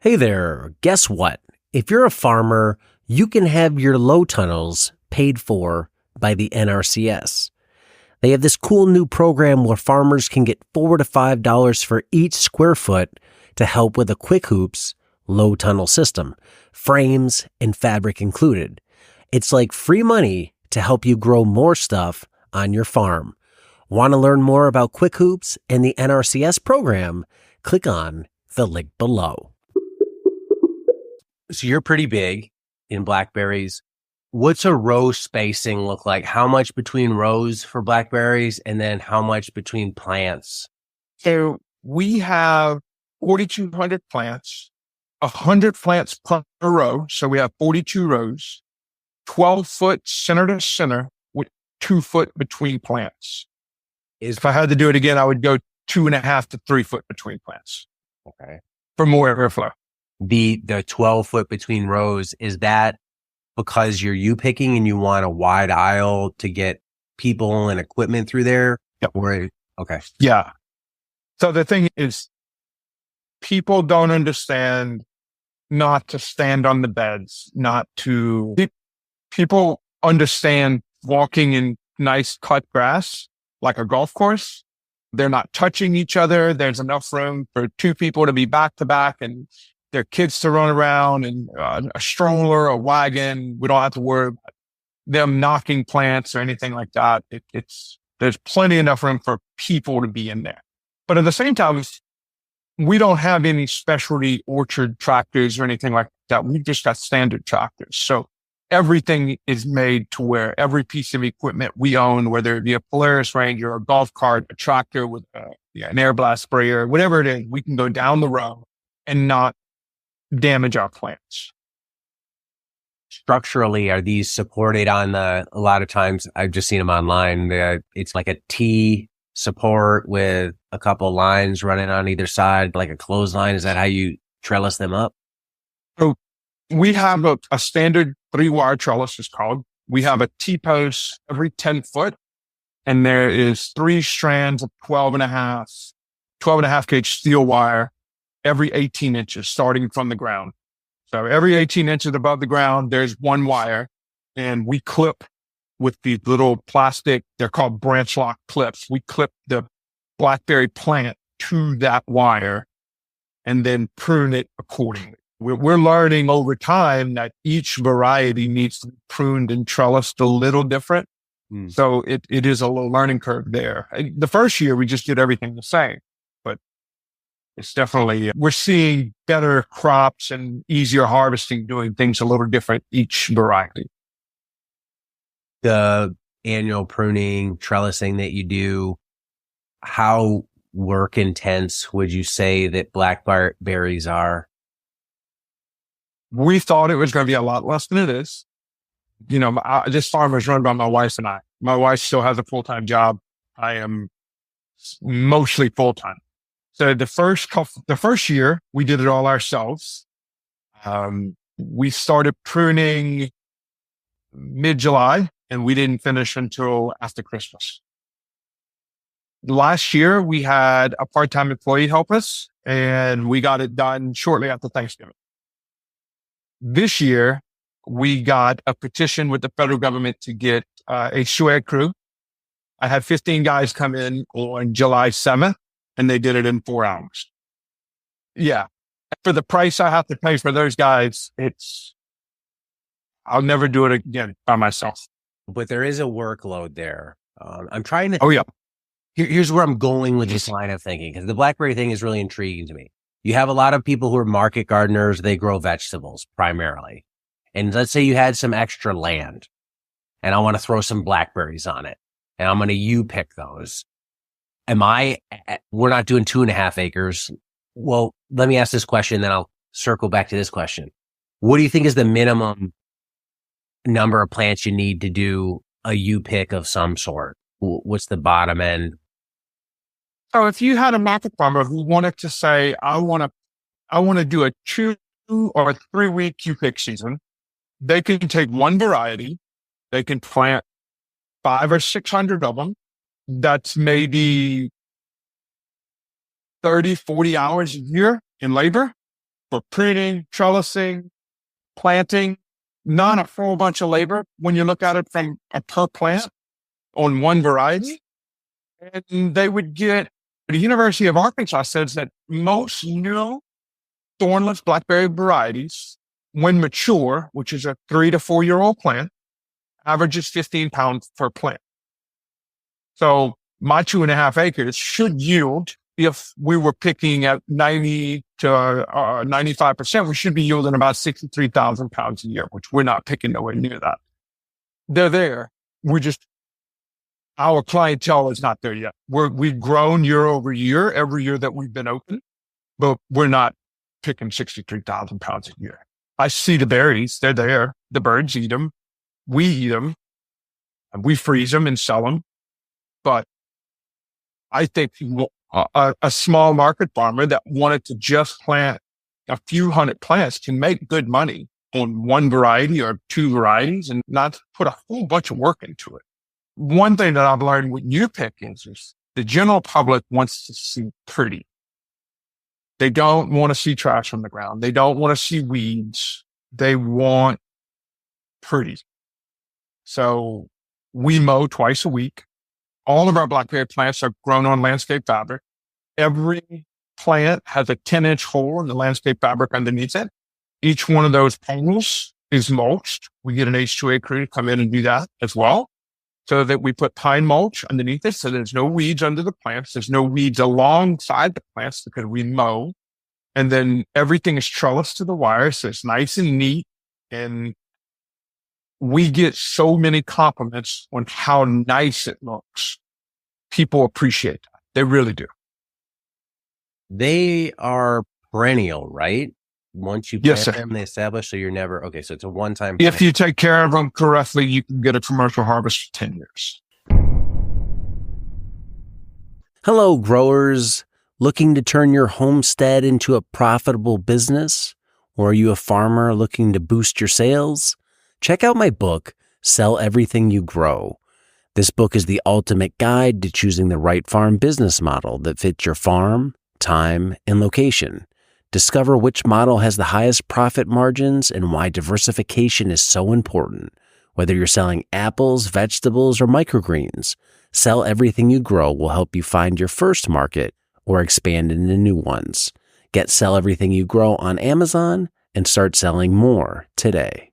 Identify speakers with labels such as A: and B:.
A: Hey there, guess what? If you're a farmer, you can have your low tunnels paid for by the NRCS. They have this cool new program where farmers can get $4 to $5 for each square foot to help with a Quick Hoops low tunnel system, frames and fabric included. It's like free money to help you grow more stuff on your farm. Want to learn more about Quick Hoops and the NRCS program? Click on the link below. So you're pretty big in Blackberries. What's a row spacing look like? How much between rows for Blackberries and then how much between plants?
B: So we have 4,200 plants, 100 plants per row. So we have 42 rows, 12 foot center to center with 2 foot between plants. If I had to do it again, I would go 2.5 to 3 foot between plants.
A: Okay.
B: For more airflow.
A: The 12 foot between rows, is that because you're U-picking and you want a wide aisle to get people and equipment through there?
B: Yep.
A: Okay.
B: Yeah. So the thing is, people don't understand not to stand on the beds, people understand walking in nice cut grass, like a golf course. They're not touching each other. There's enough room for 2 people to be back to back and their kids to run around and a stroller, a wagon. We don't have to worry about them knocking plants or anything like that. There's plenty enough room for people to be in there. But at the same time, we don't have any specialty orchard tractors or anything like that. We've just got standard tractors. So everything is made to where every piece of equipment we own, whether it be a Polaris Ranger, a golf cart, a tractor with an air blast sprayer, whatever it is, we can go down the row and not damage our plants.
A: Structurally, are these supported on a lot of times I've just seen them online. It's like a T support with a couple lines running on either side, like a clothesline. Is that how you trellis them up?
B: So we have a standard 3-wire trellis is called. We have a T-post every 10 foot, and there is 3 strands of 12.5 gauge steel wire every 18 inches starting from the ground. So every 18 inches above the ground, there's 1 wire, and we clip with these little plastic, they're called branch lock clips. We clip the Blackberry plant to that wire and then prune it accordingly. We're learning over time that each variety needs to be pruned and trellised a little different. So it is a little learning curve there. The first year, we just did everything the same. It's definitely, we're seeing better crops and easier harvesting, doing things a little different each variety.
A: The annual pruning, trellising that you do, how work intense would you say that Blackberries are?
B: We thought it was going to be a lot less than it is. This farm is run by my wife and I. My wife still has a full-time job. I am mostly full-time. So the first year we did it all ourselves. We started pruning mid-July and we didn't finish until after Christmas. Last year we had a part-time employee help us and we got it done shortly after Thanksgiving. This year we got a petition with the federal government to get a SWAG crew. I had 15 guys come in on July 7th. And they did it in 4 hours. Yeah. For the price I have to pay for those guys, I'll never do it again by myself.
A: But there is a workload there. I'm trying to.
B: Oh, yeah.
A: Here's where I'm going with this line of thinking, because the Blackberry thing is really intriguing to me. You have a lot of people who are market gardeners. They grow vegetables primarily. And let's say you had some extra land and I want to throw some Blackberries on it and I'm going to U-pick those. We're not doing 2.5 acres. Well, let me ask this question, then I'll circle back to this question. What do you think is the minimum number of plants you need to do a U-pick of some sort? What's the bottom end?
B: So if you had a market farmer who wanted to say, I want to do a 2 or 3 week U-pick season, they can take one variety. They can plant 500 or 600 of them. That's maybe 30, 40 hours a year in labor. for pruning, trellising, planting, not a whole bunch of labor when you look at it from a per plant on one variety. And they would get, the University of Arkansas says that most new thornless blackberry varieties, when mature, which is a 3 to 4 year old plant, averages 15 pounds per plant. So my 2.5 acres should yield, if we were picking at 90 to 95%, we should be yielding about 63,000 pounds a year, which we're not picking nowhere near that. They're there. Our clientele is not there yet. We've grown year over year, every year that we've been open, but we're not picking 63,000 pounds a year. I see the berries. They're there. The birds eat them. We eat them. And we freeze them and sell them. But I think a small market farmer that wanted to just plant a few hundred plants can make good money on one variety or two varieties and not put a whole bunch of work into it. One thing that I've learned with new pickings is the general public wants to see pretty. They don't want to see trash on the ground. They don't want to see weeds. They want pretty. So we mow twice a week. All of our blackberry plants are grown on landscape fabric. Every plant has a 10-inch hole in the landscape fabric underneath it. Each one of those poles is mulched. We get an H2A crew to come in and do that as well, so that we put pine mulch underneath it, so there's no weeds under the plants. There's no weeds alongside the plants because we mow. And then everything is trellised to the wire, so it's nice and neat. And we get so many compliments on how nice it looks. People appreciate that. They really do.
A: They are perennial, right? Once you
B: Yes,
A: plant
B: sir.
A: them, they establish, so you're never, okay, so it's a one-time
B: If
A: plant.
B: you take care of them correctly, you can get a commercial harvest for 10 years.
C: Hello, growers. Looking to turn your homestead into a profitable business? Or are you a farmer looking to boost your sales? Check out my book, Sell Everything You Grow. This book is the ultimate guide to choosing the right farm business model that fits your farm, time, and location. Discover which model has the highest profit margins and why diversification is so important. Whether you're selling apples, vegetables, or microgreens, Sell Everything You Grow will help you find your first market or expand into new ones. Get Sell Everything You Grow on Amazon and start selling more today.